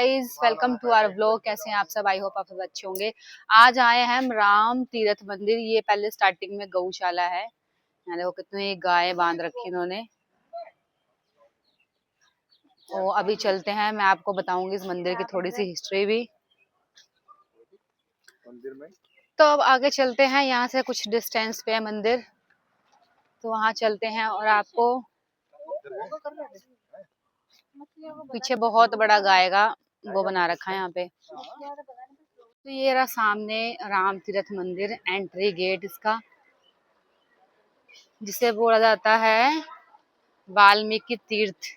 Guys, welcome to our vlog. कैसे हैं आप सब? आई होप आप सब अच्छे होंगे। आज आए हैं हम राम तीर्थ मंदिर। ये पहले स्टार्टिंग में गौशाला है। यहाँ देखो कितने गाय बांध रखी इन्होंने। तो अभी चलते हैं, मैं आपको बताऊंगी इस मंदिर की थोड़ी सी हिस्ट्री भी। मंदिर में तो अब आगे चलते हैं, यहाँ से कुछ डिस्टेंस पे है मंदिर, तो वहाँ चलते हैं और आपको पीछे बहुत बड़ा गाय का वो बना रखा है यहाँ पे। तो ये रहा सामने राम तीर्थ मंदिर, एंट्री गेट इसका, जिसे बोला जाता है वाल्मीकि तीर्थ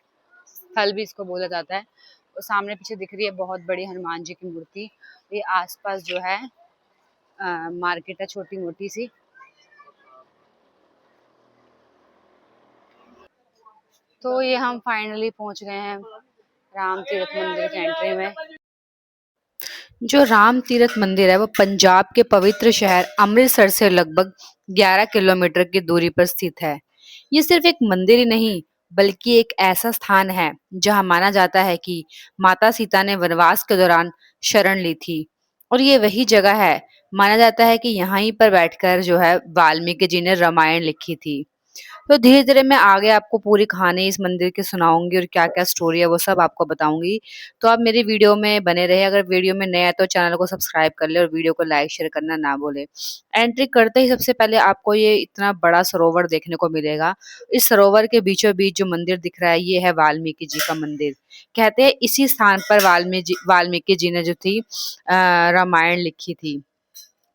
स्थल भी इसको बोला जाता है। और सामने पीछे दिख रही है बहुत बड़ी हनुमान जी की मूर्ति। ये आसपास जो है मार्केट है छोटी मोटी सी। तो ये हम फाइनली पहुंच गए हैं राम तीर्थ मंदिर की एंट्री में। जो राम तीर्थ मंदिर है वो पंजाब के पवित्र शहर अमृतसर से लगभग 11 किलोमीटर की दूरी पर स्थित है। ये सिर्फ एक मंदिर ही नहीं बल्कि एक ऐसा स्थान है जहां माना जाता है कि माता सीता ने वनवास के दौरान शरण ली थी। और ये वही जगह है, माना जाता है कि यहीं पर बैठकर जो है वाल्मीकि जी ने रामायण लिखी थी। तो धीरे धीरे मैं आगे आपको पूरी कहानी इस मंदिर की सुनाऊंगी और क्या क्या स्टोरी है वो सब आपको बताऊंगी। तो आप मेरी वीडियो में बने रहे। अगर वीडियो में नया है तो चैनल को सब्सक्राइब कर ले और वीडियो को लाइक शेयर करना ना भूले। एंट्री करते ही सबसे पहले आपको ये इतना बड़ा सरोवर देखने को मिलेगा। इस सरोवर के बीचों बीच जो मंदिर दिख रहा है ये है वाल्मीकि जी का मंदिर। कहते हैं इसी स्थान पर वाल्मीकि जी ने जो थी रामायण लिखी थी।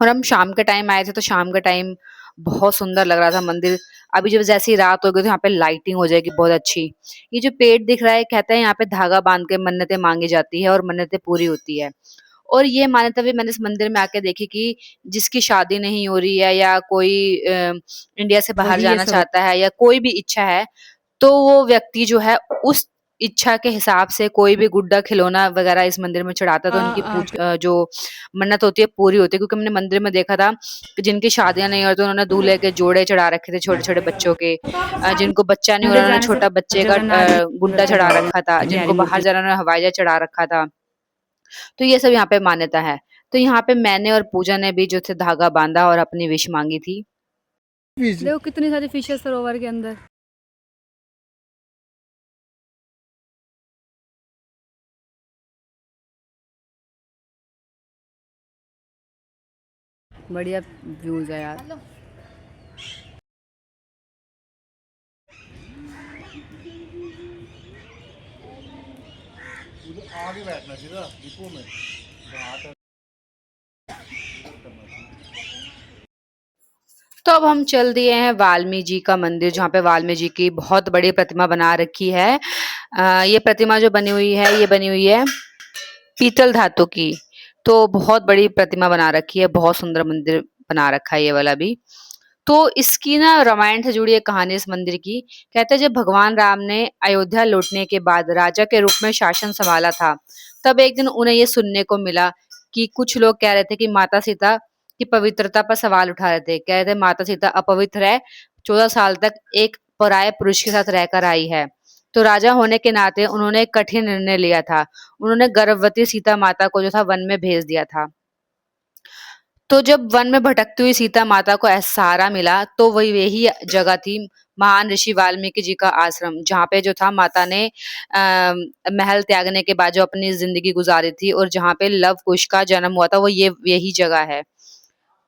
और हम शाम के टाइम आए थे तो शाम के टाइम बहुत सुंदर लग रहा था मंदिर। अभी जब जैसी रात हो गई तो यहाँ पे लाइटिंग हो जाएगी बहुत अच्छी। ये जो पेड़ दिख रहा है, कहते हैं यहाँ पे धागा बांध के मन्नतें मांगी जाती है और मन्नतें पूरी होती है। और ये मान्यता भी मैंने इस मंदिर में आके देखी कि जिसकी शादी नहीं हो रही है या कोई इंडिया से बाहर जाना चाहता है या कोई भी इच्छा है, तो वो व्यक्ति जो है उस इच्छा के हिसाब से कोई भी गुड्डा खिलौना वगैरह इस मंदिर में चढ़ाता है तो उनकी जो मन्नत होती है पूरी होती है। क्योंकि हमने मंदिर में देखा था कि जिनकी शादियां नहीं होती उन्होंने दूल्हे के जोड़े चढ़ा रखे थे, छोटे छोटे बच्चों के। जिनको बच्चा नहीं हो रहा उन्होंने छोटा बच्चे का गुड्डा चढ़ा रखा था। जिनको बाहर जाना उन्होंने हवाई जहाज चढ़ा रखा था। तो ये सब यहाँ पे मान्यता है। तो यहाँ पे मैंने और पूजा ने भी जो थे धागा बांधा और अपनी विश मांगी थी। देखो कितनी सारी फिशेस सरोवर के अंदर। बढ़िया व्यूज है यार। आगे बैठना सीधा डिपो में। तो अब हम चल दिए हैं वाल्मीकि जी का मंदिर, जहाँ पे वाल्मीकि जी की बहुत बड़ी प्रतिमा बना रखी है। ये प्रतिमा जो बनी हुई है ये बनी हुई है पीतल धातु की। तो बहुत बड़ी प्रतिमा बना रखी है, बहुत सुंदर मंदिर बना रखा है ये वाला भी। तो इसकी ना रामायण से जुड़ी एक कहानी इस मंदिर की। कहते हैं जब भगवान राम ने अयोध्या लौटने के बाद राजा के रूप में शासन संभाला था, तब एक दिन उन्हें ये सुनने को मिला कि कुछ लोग कह रहे थे कि माता सीता की पवित्रता पर सवाल उठा रहे थे। कह रहे थे माता सीता अपवित्र है, 14 साल तक एक पराये पुरुष के साथ रहकर आई है। तो राजा होने के नाते उन्होंने एक कठिन निर्णय लिया था। उन्होंने गर्भवती सीता माता को जो था वन में भेज दिया था। तो जब वन में भटकती हुई सीता माता को सहारा मिला तो वही यही जगह थी महान ऋषि वाल्मीकि जी का आश्रम, जहाँ पे जो था माता ने महल त्यागने के बाद जो अपनी जिंदगी गुजारी थी और जहाँ पे लव कुश का जन्म हुआ था वो ये यही जगह है।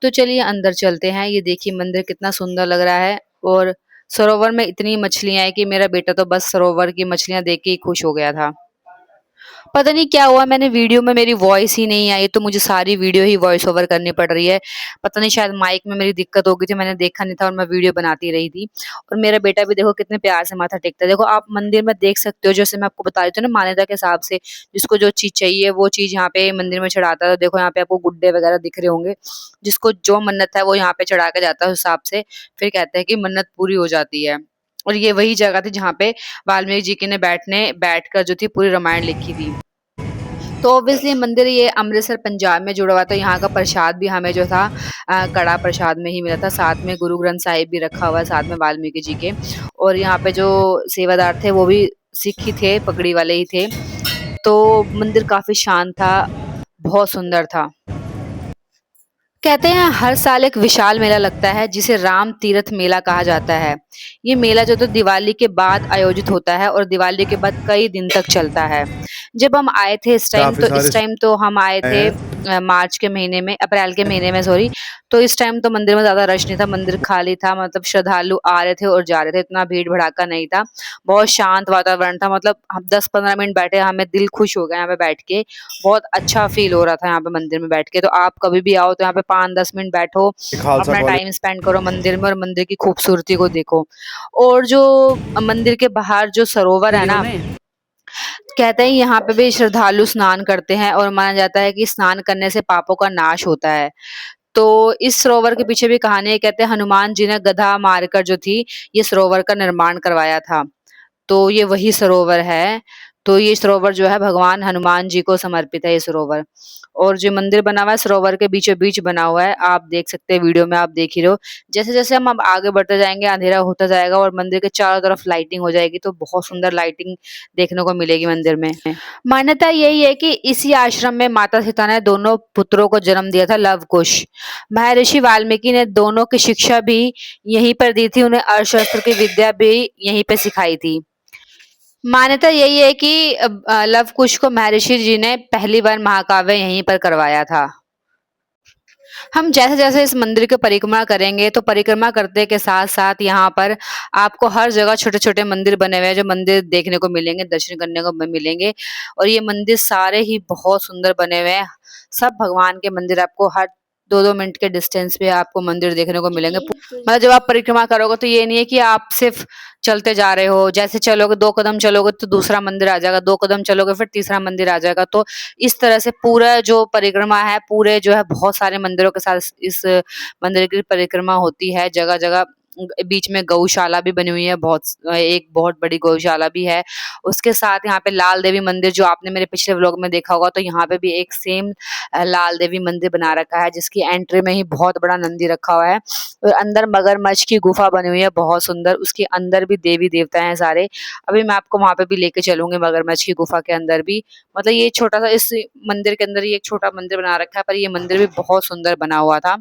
तो चलिए अंदर चलते हैं। ये देखिए मंदिर कितना सुंदर लग रहा है। और सरोवर में इतनी मछलियां हैं कि मेरा बेटा तो बस सरोवर की मछलियां देख के ही खुश हो गया था। पता नहीं क्या हुआ, मैंने वीडियो में मेरी वॉइस ही नहीं आई तो मुझे सारी वीडियो ही वॉइस ओवर करनी पड़ रही है। पता नहीं शायद माइक में मेरी दिक्कत हो गई थी, मैंने देखा नहीं था और मैं वीडियो बनाती रही थी। और मेरा बेटा भी देखो कितने प्यार से माथा टेकता है। देखो आप मंदिर में देख सकते हो, जैसे मैं आपको बता रही थी ना मान्यता के हिसाब से जिसको जो चीज चाहिए वो चीज यहाँ पे मंदिर में चढ़ाता है। तो देखो यहाँ पे आपको गुड्डे वगैरह दिख रहे होंगे। जिसको जो मन्नत है वो यहाँ पे चढ़ा के जाता है उस हिसाब से, फिर कहते हैं कि मन्नत पूरी हो जाती है। और ये वही जगह थी जहाँ पे वाल्मीकि जी की ने बैठकर जो थी पूरी रामायण लिखी थी। तो ऑब्वियसली मंदिर ये अमृतसर पंजाब में जुड़ा हुआ था। यहाँ का प्रसाद भी हमें जो था कड़ा प्रसाद में ही मिला था। साथ में गुरु ग्रंथ साहिब भी रखा हुआ है साथ में वाल्मीकि जी के। और यहाँ पे जो सेवादार थे वो भी सिख ही थे, पगड़ी वाले ही थे। तो मंदिर काफ़ी शांत था, बहुत सुंदर था। कहते हैं हर साल एक विशाल मेला लगता है जिसे राम तीर्थ मेला कहा जाता है। ये मेला जो तो दिवाली के बाद आयोजित होता है और दिवाली के बाद कई दिन तक चलता है। जब हम आए थे काफ़ी सारे इस टाइम तो हम आए आए थे हैं। मार्च के महीने में, अप्रैल के महीने में सॉरी। तो इस टाइम तो मंदिर में ज़्यादा रश नहीं था, मंदिर खाली था, मतलब श्रद्धालु आ रहे थे और जा रहे थे, इतना भीड़-भड़ाका नहीं था। बहुत शांत वातावरण था, मतलब हम 10-15 मिनट बैठे, हमें दिल खुश हो गया यहाँ पे बैठ के। बहुत अच्छा फ़ील हो रहा था यहाँ पे मंदिर में बैठ के। तो आप कभी भी आओ तो यहाँ पे 5-10 मिनट बैठो, खालसा अपना कॉलेज टाइम स्पेंड करो मंदिर में और मंदिर की खूबसूरती को देखो। और जो मंदिर के बाहर जो सरोवर है वीडियो ना, में कहते हैं यहाँ पे भी श्रद्धालु स्नान करते हैं और माना जाता है कि स्नान करने से पापों का नाश होता है। तो इस सरोवर के पीछे भी कहानी है, कहते हैं हनुमान जी ने गधा मारकर जो थी, ये सरोवर का निर्माण करवाया था। तो ये वही सरोवर है। तो ये सरोवर जो है भगवान हनुमान जी को समर्पित है ये सरोवर। और जो मंदिर बना हुआ है सरोवर के बीचों-बीच बना हुआ है। आप देख सकते हैं, वीडियो में आप देख ही रहे हो। जैसे-जैसे हम अब आगे बढ़ते जाएँगे अँधेरा होता जाएगा और मंदिर के चारों तरफ लाइटिंग हो जाएगी, तो बहुत सुंदर लाइटिंग देखने को मिलेगी मंदिर में। मान्यता यही है कि इसी आश्रम में माता सीता ने दोनों पुत्रों को जन्म दिया था, लव कुश। महर्षि वाल्मीकि ने दोनों की शिक्षा भी यहीं पर दी थी, उन्हें अर्थशास्त्र की विद्या भी यहीं पे सिखाई थी। मान्यता यही है कि लव कुश को महर्षि जी ने पहली बार महाकाव्य यहीं पर करवाया था। हम जैसे-जैसे इस मंदिर की परिक्रमा करेंगे, तो परिक्रमा करने के साथ-साथ यहाँ पर आपको हर जगह छोटे-छोटे मंदिर बने हुए हैं, जो मंदिर देखने को मिलेंगे, दर्शन करने को मिलेंगे। और ये मंदिर सारे ही बहुत सुंदर बने हुए हैं। सब भगवान के मंदिर आपको हर 2-2 मिनट के डिस्टेंस पे आपको मंदिर देखने को मिलेंगे। मतलब जब आप परिक्रमा करोगे तो ये नहीं है कि आप सिर्फ चलते जा रहे हो, जैसे चलोगे 2 कदम चलोगे तो दूसरा मंदिर आ जाएगा, 2 कदम चलोगे फिर तीसरा मंदिर आ जाएगा। तो इस तरह से पूरा जो परिक्रमा है, पूरे जो है बहुत सारे मंदिरों के साथ इस मंदिर की परिक्रमा होती है। जगह-जगह बीच में गौशाला भी बनी हुई है, एक बहुत बड़ी गौशाला भी है। उसके साथ यहाँ पे लाल देवी मंदिर, जो आपने मेरे पिछले व्लॉग में देखा होगा, तो यहाँ पे भी एक सेम लाल देवी मंदिर बना रखा है, जिसकी एंट्री में ही बहुत बड़ा नंदी रखा हुआ है। और अंदर मगरमच्छ की गुफा बनी हुई है बहुत सुंदर, उसके अंदर भी देवी-देवता हैं सारे। अभी मैं आपको वहाँ पे भी लेके चलूँगी मगरमच्छ की गुफा के अंदर भी। मतलब ये छोटा-सा इस मंदिर के अंदर ही एक छोटा मंदिर बना रखा है, पर ये मंदिर भी बहुत सुंदर बना हुआ था।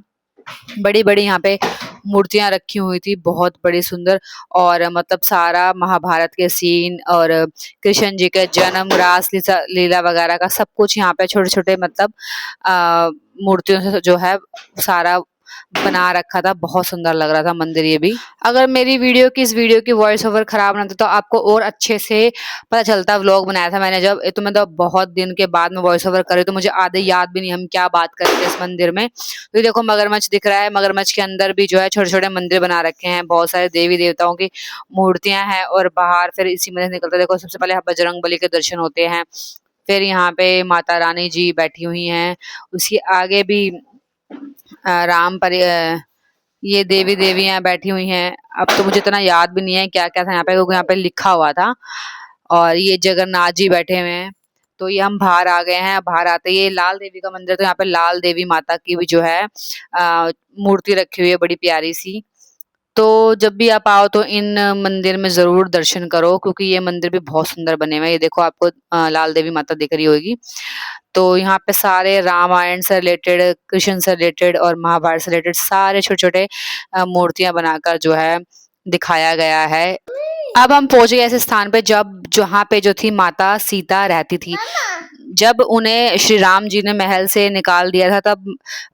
बड़ी-बड़ी यहाँ पे मूर्तियाँ रखी हुई थी, बहुत बड़ी सुंदर। और मतलब सारा महाभारत के सीन और कृष्ण जी के जन्म, रास लीसा लीला वगैरह का सब कुछ यहाँ पे छोटे-छोटे मतलब मूर्तियों से जो है सारा बना रखा था। बहुत सुंदर लग रहा था मंदिर ये भी। अगर मेरी इस वीडियो की वॉइस ओवर खराब ना होती तो आपको और अच्छे से पता चलता। व्लॉग बनाया था मैंने जब, तो मतलब बहुत दिन के बाद में वॉइस ओवर कर रही हूँ, तो मुझे आधे याद भी नहीं हम क्या बात कर रहे थे इस मंदिर में। तो ये देखो मगरमच्छ दिख रहा है, मगरमच्छ के अंदर भी जो है छोटे-छोटे मंदिर बना रखे हैं, बहुत सारे देवी-देवताओं की मूर्तियाँ हैं। और बाहर फिर इसी में से निकलते देखो सबसे पहले बजरंगबली के दर्शन होते हैं। फिर यहाँ पे माता रानी जी बैठी हुई हैं, उसके आगे भी राम परि ये देवी-देवियाँ बैठी हुई हैं। अब तो मुझे इतना याद भी नहीं है क्या-क्या था यहाँ पे, क्योंकि यहाँ पे लिखा हुआ था। और ये जगन्नाथ जी बैठे हुए हैं। तो ये हम बाहर आ गए हैं, बाहर आते ही ये लाल देवी का मंदिर, तो यहाँ पे लाल देवी माता की भी जो है मूर्ति रखी हुई है बड़ी प्यारी-सी। तो जब भी आप आओ तो इन मंदिर में ज़रूर दर्शन करो, क्योंकि ये मंदिर भी बहुत सुंदर बने हुए हैं। ये देखो आपको लाल देवी माता दिख रही होगी। तो यहाँ पे सारे रामायण से रिलेटेड, कृष्ण से रिलेटेड और महाभारत से रिलेटेड सारे छोटे-छोटे मूर्तियाँ बनाकर जो है दिखाया गया है। अब हम पहुँच गए ऐसे स्थान पे जहाँ पे जो थी माता सीता रहती थी। जब उन्हें श्री राम जी ने महल से निकाल दिया था, तब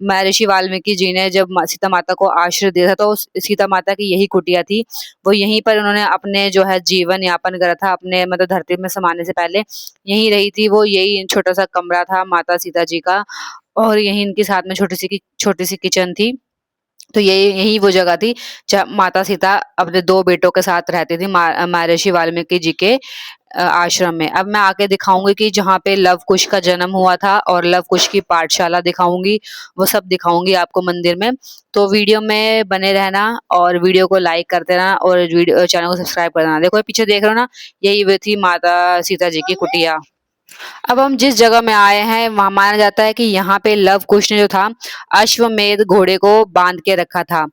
महर्षि वाल्मीकि जी ने जब सीता माता को आश्रय दिया था, तो उस सीता माता की यही कुटिया थी। वो यहीं पर उन्होंने अपने जो है जीवन यापन करा था, अपने मतलब धरती में समाने से पहले यहीं रही थी वो। यही छोटा-सा कमरा था माता सीता जी का, और यहीं इनके साथ में छोटी-सी किचन थी। तो यही वो जगह थी जहाँ माता सीता अपने 2 बेटों के साथ रहती थी, महर्षि वाल्मीकि जी के आश्रम में। अब मैं आगे दिखाऊँगी कि जहाँ पे लव कुश का जन्म हुआ था और लव कुश की पाठशाला दिखाऊँगी, वो सब दिखाऊँगी आपको मंदिर में। तो वीडियो में बने रहना और वीडियो को लाइक करते रहना और चैनल को सब्सक्राइब कर देना। देखो ये पीछे देख रहे हो ना, यही वो थी माता सीता जी की कुटिया। अब हम जिस जगह में आए हैं वहाँ माना जाता है कि यहाँ पे लव कुश ने जो था अश्वमेध घोड़े को बांध के रखा था।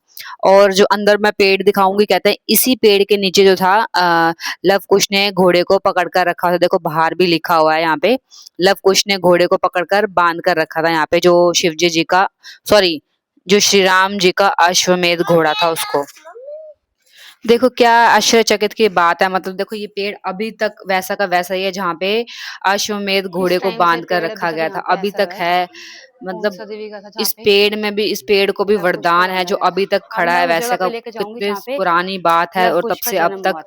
और जो अंदर मैं पेड़ दिखाऊंगी, कहते हैं इसी पेड़ के नीचे जो था लव कुश ने घोड़े को पकड़ कर रखा था। देखो बाहर भी लिखा हुआ है यहाँ पे, लव कुश ने घोड़े को पकड़कर बांध कर रखा था यहाँ पे, जो शिवजी जी का सॉरी जो श्री राम जी का अश्वमेध घोड़ा था उसको। देखो क्या आश्चर्यचकित की बात है, मतलब देखो ये पेड़ अभी तक वैसा का वैसा ही है जहाँ पे अश्वमेध घोड़े को बांध कर रखा गया था, अभी तक है। मतलब इस पेड़ में भी, इस पेड़ को भी वरदान है जो अभी तक खड़ा है, वैसे का कितनी पुरानी बात है और तब से अब तक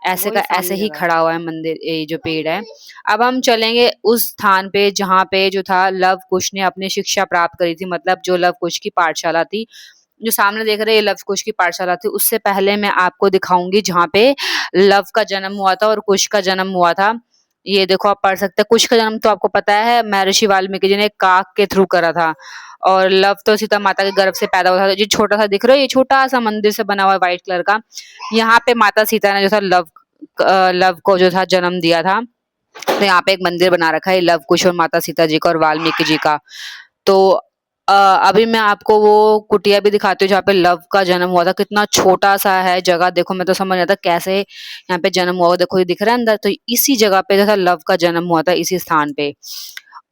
ऐसे का ऐसे ही खड़ा हुआ है मंदिर, ये जो पेड़ है। अब हम चलेंगे उस स्थान पे जहाँ पे जो था लव कुश ने अपनी शिक्षा प्राप्त करी थी, मतलब जो लव कुश की पाठशाला थी। जो सामने देख रहे हैं ये लव कुश की पाठशाला थी। उससे पहले मैं आपको दिखाऊंगी जहाँ पे लव का जन्म हुआ था और कुश का जन्म हुआ था। ये देखो आप पढ़ सकते हैं, कुश का जन्म तो आपको पता है महर्षि वाल्मीकि जी ने काक के थ्रू करा था, और लव तो सीता माता के गर्भ से पैदा हुआ था। जो छोटा सा दिख रहा है ये छोटा सा मंदिर से बना हुआ है व्हाइट कलर का, यहाँ पे माता सीता ने जो था लव को जो था जन्म दिया था। तो यहाँ पे एक मंदिर बना रखा है लव कुश और माता सीता जी का और वाल्मीकि जी का। तो अभी मैं आपको वो कुटिया भी दिखाती हूँ जहाँ पे लव का जन्म हुआ था। कितना छोटा सा है जगह, देखो मैं तो समझ नहीं आता कैसे यहाँ पे जन्म हुआ। देखो ये दिख रहा है अंदर, तो इसी जगह पे जो था लव का जन्म हुआ था, इसी स्थान पे।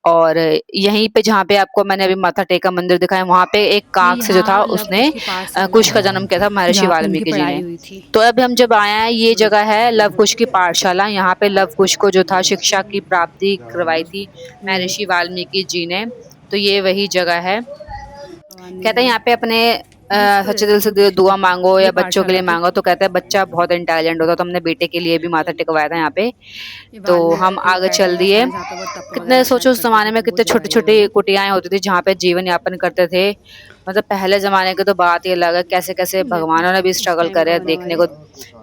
और यहीं पे जहाँ पे आपको मैंने अभी माथा टेका मंदिर दिखाया, वहां पे एक ये काक से जो था यहाँ लव उसने कुश की पाठशाला कुश का है जन्म किया था महर्षि जहाँ पे उनकी वाल्मीकि जी पढ़ाई ने। हुई थी। तो अभी हम जब आए हैं ये जगह है लव कुश की पाठशाला, यहाँ पे लव कुश को जो था शिक्षा की प्राप्ति करवाई थी महर्षि वाल्मीकि जी ने। तो ये वही जगह है। भगवान ने कहते हैं यहाँ यहाँ पे अपने जिसकी वजह सच्चे से दिल से लव कुश दुआ की मांगो ये या बच्चों के लिए पाठशाला थी। मांगो, तो कहते हैं बच्चा बहुत इंटेलिजेंट होता है। तो हमने बेटे के लिए भी माथा टेकवाया था यहाँ पे। ये तो वाल्मीकि हम कुंड आगे टाइप चल का दिए। स्थान जहाँ पे वो तप कितने वगैरह सोचो शायद उस करते जमाने थे, में तो वो कितने जगह छोटी है ये छोटी वाली। कुटियाएं होती थी जहाँ पे जीवन यापन करते थे। मतलब पहले जमाने की तो बात ही अलग है, कैसे कैसे देखो भगवानों ने भी उस स्ट्रगल टाइम का करे बना हुआ देखने है। को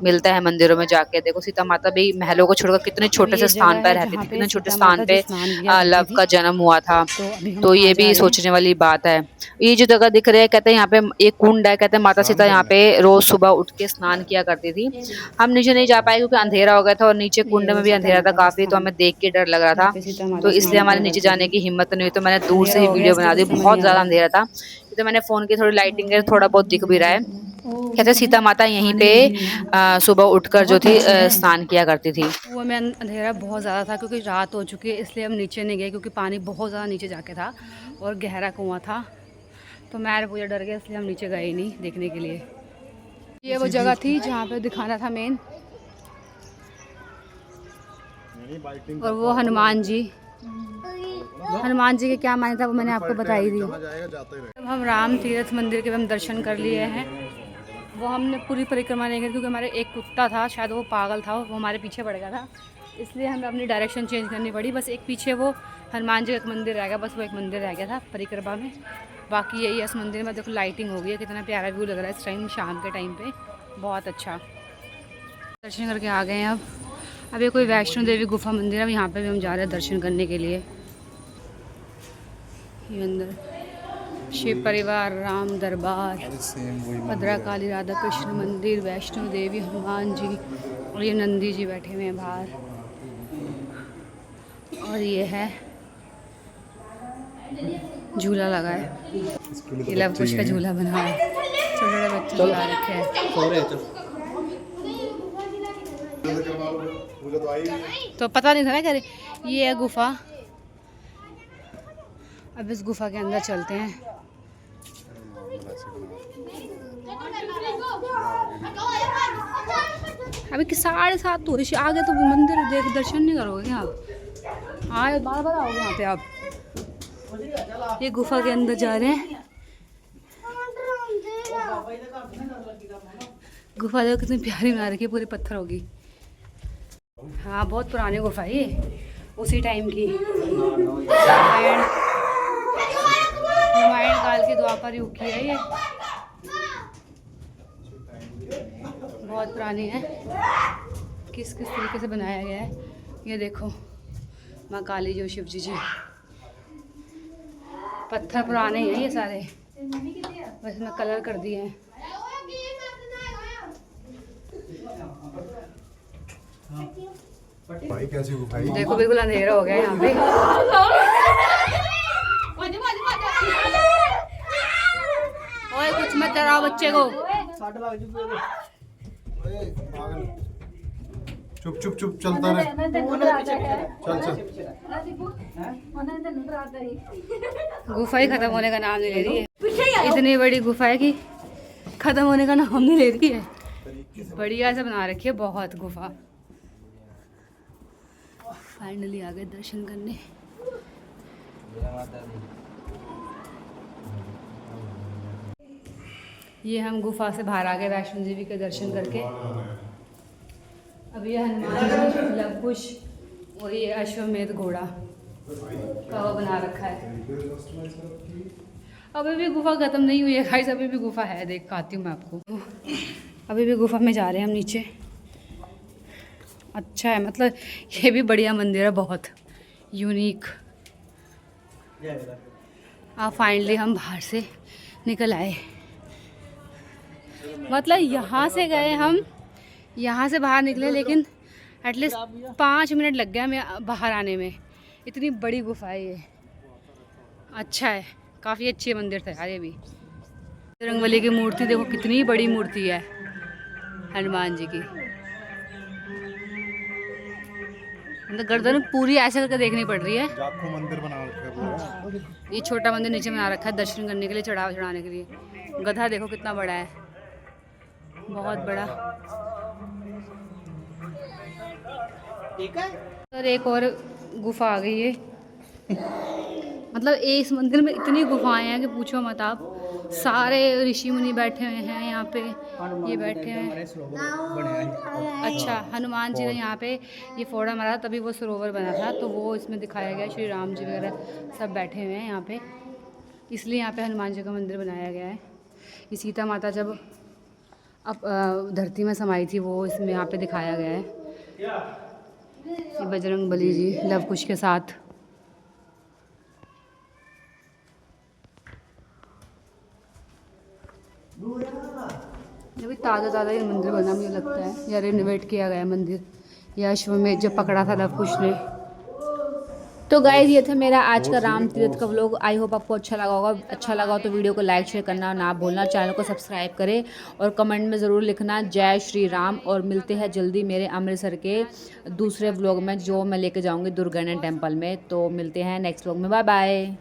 मिलता है मंदिरों में जाके। देखो सीता माता भी महलों को छोड़कर कितने और छोटे ये से स्थान जगह पर है रहती जहाँ थी, पे कितने छोटे सीता स्थान माता जी पे स्नान किया करती लव थी। का जन्म हुआ था। तो अभी हम तो वहाँ ये जा भी रहे हैं। सोचने वाली बात है। ये जो जगह दिख रही है, कहते हैं यहाँ पे एक कुंड है, कहते हैं माता सीता यहाँ पे रोज सुबह उठ के स्नान किया करती थी। हम नीचे नहीं जा पाए क्योंकि अंधेरा हो गया था और नीचे कुंड ये में वो भी सीता अंधेरा था माता का काफी, तो स्थान हमें देख के डर लग रहा जहाँ था। पे सीता माता तो इसलिए स्नान हमारे किया नीचे करती जाने थी। की हिम्मत नहीं हुई, तो मैंने दूर से अंधेरा ही हो गया वीडियो इसलिए बना कुछ दी। समझ बहुत नहीं आ ज्यादा रहा अंधेरा था, तो मैंने फोन की थोड़ी लाइटिंग के थोड़ा बहुत दिख भी रहा है। कहते सीता माता यहीं पानी पे है नहीं है। सुबह उठकर जो बहुत थी नीचे है। स्नान किया करती थी। कुएं में अंधेरा बहुत ज़्यादा था क्योंकि रात हो चुकी है, इसलिए हम नीचे नहीं गए क्योंकि पानी बहुत ज़्यादा नीचे जाके था और गहरा कुआं था। तो मैं और पूजा डर गए, इसलिए हम नीचे गए ही नहीं देखने के लिए। ये वो जगह थी जहाँ पे दिखाना था मेन। और वो हनुमान जी, हनुमान जी के क्या माने था वो मैंने आपको बताई थी। अब हम राम तीर्थ मंदिर के हम दर्शन कर लिए हैं। वो हमने पूरी परिक्रमा नहीं की क्योंकि हमारे एक कुत्ता था, शायद वो पागल था, वो हमारे पीछे पड़ गया था, इसलिए हमें अपनी डायरेक्शन चेंज करनी पड़ी। बस एक पीछे वो हनुमान जी का एक मंदिर रह गया, बस वो एक मंदिर रह गया था परिक्रमा में। बाकी यही है इस मंदिर में। देखो लाइटिंग हो गई है, कितना प्यारा व्यू लग रहा है इस टाइम, शाम के टाइम पे बहुत अच्छा। दर्शन करके आ गए हैं। अब ये कोई वैष्णो देवी गुफा मंदिर है, यहाँ पे भी हम जा रहे हैं दर्शन करने के लिए। ये अंदर शिव परिवार, राम दरबार, भद्रकाली, राधा कृष्ण मंदिर, वैष्णो देवी, हनुमान जी, और ये नंदी जी बैठे हुए हैं बाहर। और ये है झूला लगा है, ये लव कुश का झूला बना है, छोटे छोटे बच्चे झूला रखे हैं। तो पता नहीं था ना करे ये है गुफा। अब इस गुफा के अंदर चलते हैं। अभी कि 7:30 हो रही, आगे तो मंदिर देख दर्शन नहीं करोगे क्या आप? आए बार बार आओगे यहाँ पे आप। ये गुफा के अंदर जा रहे हैं। गुफा देखो कितनी प्यारी बना रखी है, पूरी पत्थर होगी। हाँ बहुत पुरानी गुफा है ये, उसी टाइम की रामायण काल के द्वापर युग की है ये, बहुत पुरानी है। किस किस तरीके से बनाया गया है ये देखो। माँ काली जी, शिव जी, पत्थर पुराने हैं ये सारे, बस इसमें कलर कर दिए हैं। भाई कैसी गुफाई? देखो बिल्कुल अंधेरा हो गया यहाँ पे। ओए कुछ मत डराओ बच्चे को। चुप चुप चुप चलता रहे। चल चल। गुफा ही खत्म होने का नाम नहीं ले रही है। इतनी बड़ी गुफा है कि खत्म होने का नाम नहीं ले रही है। बढ़िया से बना रखी है बहुत गुफा। फाइनली आ गए दर्शन करने। ये हम गुफा से बाहर आ गए वैष्णो देवी के दर्शन करके। अब ये हनुमान लव कुश और ये अश्वमेध घोड़ा का वो बना रखा है। अभी भी गुफा ख़त्म नहीं हुई है गाइस, अभी भी गुफा है। दिखाती हूँ मैं आपको। अभी भी गुफा में जा रहे हैं हम नीचे। अच्छा है, मतलब ये भी बढ़िया मंदिर है, बहुत यूनिक। फाइनली हम बाहर से निकल आए। मतलब यहाँ से गए हम, यहाँ से बाहर निकले, लेकिन एटलीस्ट 5 मिनट लग गया हमें बाहर आने में। इतनी बड़ी गुफा है ये। अच्छा है, काफ़ी अच्छी मंदिर था यार ये भी। बजरंगबली की मूर्ति देखो कितनी बड़ी मूर्ति है हनुमान जी की। मतलब गर्दन पूरी ऐसे करके देखनी पड़ रही है। जाखू मंदिर बना रखा है। ये छोटा मंदिर नीचे बना रखा है दर्शन करने के लिए, चढ़ाने के लिए। गधा देखो कितना बड़ा है, बहुत बड़ा। और एक और गुफा आ गई है। मतलब इस मंदिर में इतनी गुफाएं हैं कि पूछो मत आप। सारे ऋषि मुनि बैठे हुए हैं यहाँ पे। ये बैठे हैं। अच्छा, हनुमान जी ने यहाँ पे ये फोड़ा मारा तभी वो सरोवर बना था, तो वो इसमें दिखाया गया। श्री राम जी वगैरह सब बैठे हुए हैं यहाँ पे, इसलिए यहाँ पे हनुमान जी का मंदिर बनाया गया है। ये सीता माता जब अब धरती में समाई थी, वो इसमें यहाँ पे दिखाया गया है। ये बजरंगबली जी लव कुश के साथ। अभी ताज़ा ये मंदिर बना, मुझे लगता है या रिनोवेट किया गया मंदिर। या अश्वमेध जब पकड़ा था लव कुश ने। तो गाइस ये था मेरा आज का राम तीर्थ का व्लॉग। आई होप आपको अच्छा लगा होगा। अच्छा लगा हो तो वीडियो को लाइक शेयर करना ना भूलना। चैनल को सब्सक्राइब करें और कमेंट में ज़रूर लिखना जय श्री राम। और मिलते हैं जल्दी मेरे अमृतसर के दूसरे व्लॉग में, जो मैं लेके जाऊंगी दुर्गाना टेम्पल में। तो मिलते हैं नेक्स्ट व्लॉग में। Bye bye.